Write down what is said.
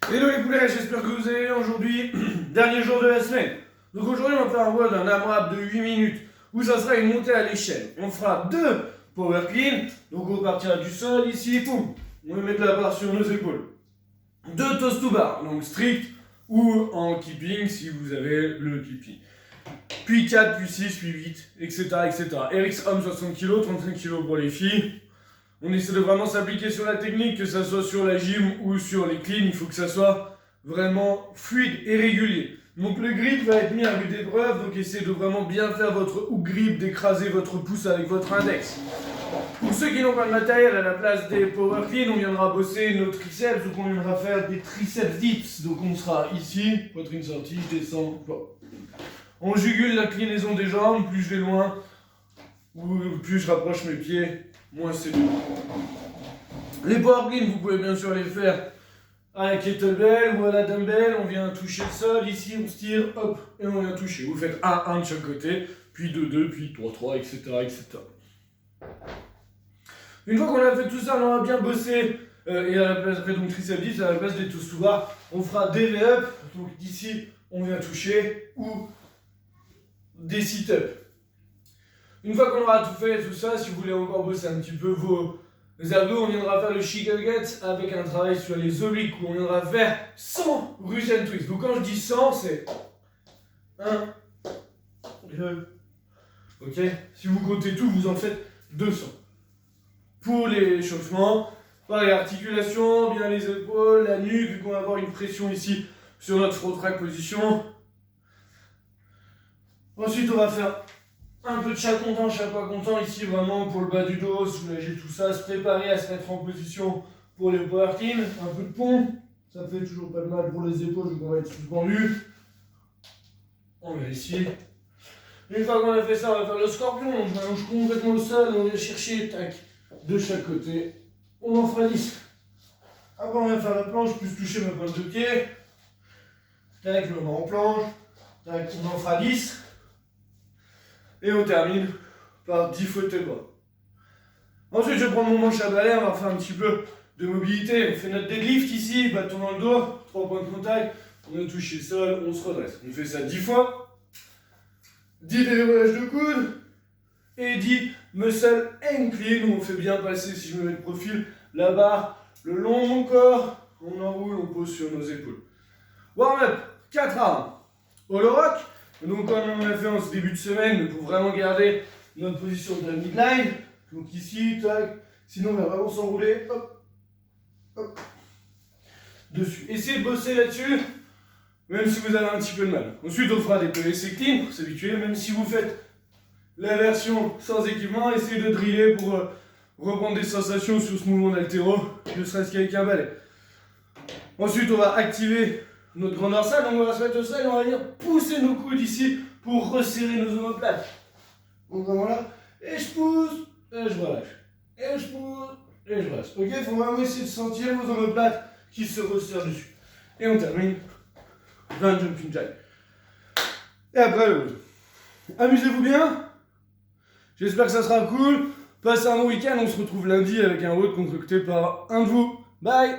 Hello les poulets, j'espère que vous allez bien aujourd'hui. Dernier jour de la semaine. Donc aujourd'hui on va faire un WOD, un AMRAP de 8 minutes où ça sera une montée à l'échelle. On fera 2 power clean. Donc on partira du sol ici, poum. On va mettre la barre sur nos épaules. 2 toast to bar, donc strict ou en keeping si vous avez le keeping. Puis 4, puis 6, puis 8, etc. etc. RX homme 60 kg, 35 kg pour les filles. On essaie de vraiment s'appliquer sur la technique, que ça soit sur la gym ou sur les cleans, il faut que ça soit vraiment fluide et régulier. Donc le grip va être mis à rude épreuve, donc essayez de vraiment bien faire votre hook grip, d'écraser votre pouce avec votre index. Pour ceux qui n'ont pas de matériel, à la place des power clean, on viendra bosser nos triceps, donc on viendra faire des triceps dips. Donc on sera ici, poitrine sortie, je descends, on jugule l'inclinaison des jambes, plus je vais loin, ou plus je rapproche mes pieds, moins c'est bon. Les power clean, vous pouvez bien sûr les faire à la kettlebell ou à la dumbbell. On vient toucher le sol, ici on se tire, hop, et on vient toucher. Vous faites 1 de chaque côté, puis 2, puis 3, etc., etc. Une fois qu'on a fait tout ça, on aura bien bossé, et à la place après donc triceps dips, à la place des toast to bar, on fera des V-up, donc d'ici on vient toucher, ou des sit-up. Une fois qu'on aura tout fait, tout ça, si vous voulez encore bosser un petit peu vos abdos, on viendra faire le chicken gut avec un travail sur les obliques où on viendra faire 100 Russian twists. Donc quand je dis 100, c'est 1, 2, ok. Si vous comptez tout, vous en faites 200. Pour l'échauffement, pareil, articulation, bien les épaules, la nuque, vu qu'on va avoir une pression ici sur notre front track position. Ensuite, on va faire un peu de chat pas content ici, vraiment pour le bas du dos, soulager tout ça, se préparer à se mettre en position pour les power clean, un peu de pont, ça fait toujours pas de mal pour les épaules, vu qu'on va être suspendu. On va ici. Une fois qu'on a fait ça, on va faire le scorpion, donc je m'allonge complètement au sol, on vient chercher, tac, de chaque côté, on en fera 10. Après on va faire la planche, plus toucher ma pointe de pied, tac, je me mets en planche, tac, on en fera 10. Et on termine par 10 fauteuils bas. Ensuite, je prends mon manche à balai, on va faire un petit peu de mobilité. On fait notre deadlift ici, bâton dans le dos, 3 points de contact, on a touché le sol, on se redresse. On fait ça 10 fois. 10 déroulages de coude et 10 muscle incline où on fait bien passer, si je me mets de profil, la barre le long de mon corps, on enroule, on pose sur nos épaules. Warm-up, 4 armes. Hollow rock. Donc comme on a fait en ce début de semaine, pour vraiment garder notre position de la midline, donc ici, tac, sinon on va vraiment s'enrouler, hop, hop, dessus. Essayez de bosser là-dessus, même si vous avez un petit peu de mal. Ensuite on fera des PVC clean pour s'habituer, même si vous faites la version sans équipement, essayez de driller pour reprendre des sensations sur ce mouvement d'haltéro, ne serait-ce qu'avec un balai. Ensuite on va activer notre grand dorsal, donc on va se mettre au sol et on va venir pousser nos coudes ici pour resserrer nos omoplates. Donc voilà, et je pousse, et je relâche. Et je pousse, et je relâche. Ok, il faut vraiment essayer de sentir vos omoplates qui se resserrent dessus. Et on termine 20 jumping jack. Et après le WOD. Amusez-vous bien. J'espère que ça sera cool. Passez un bon week-end, on se retrouve lundi avec un WOD concocté par un de vous. Bye.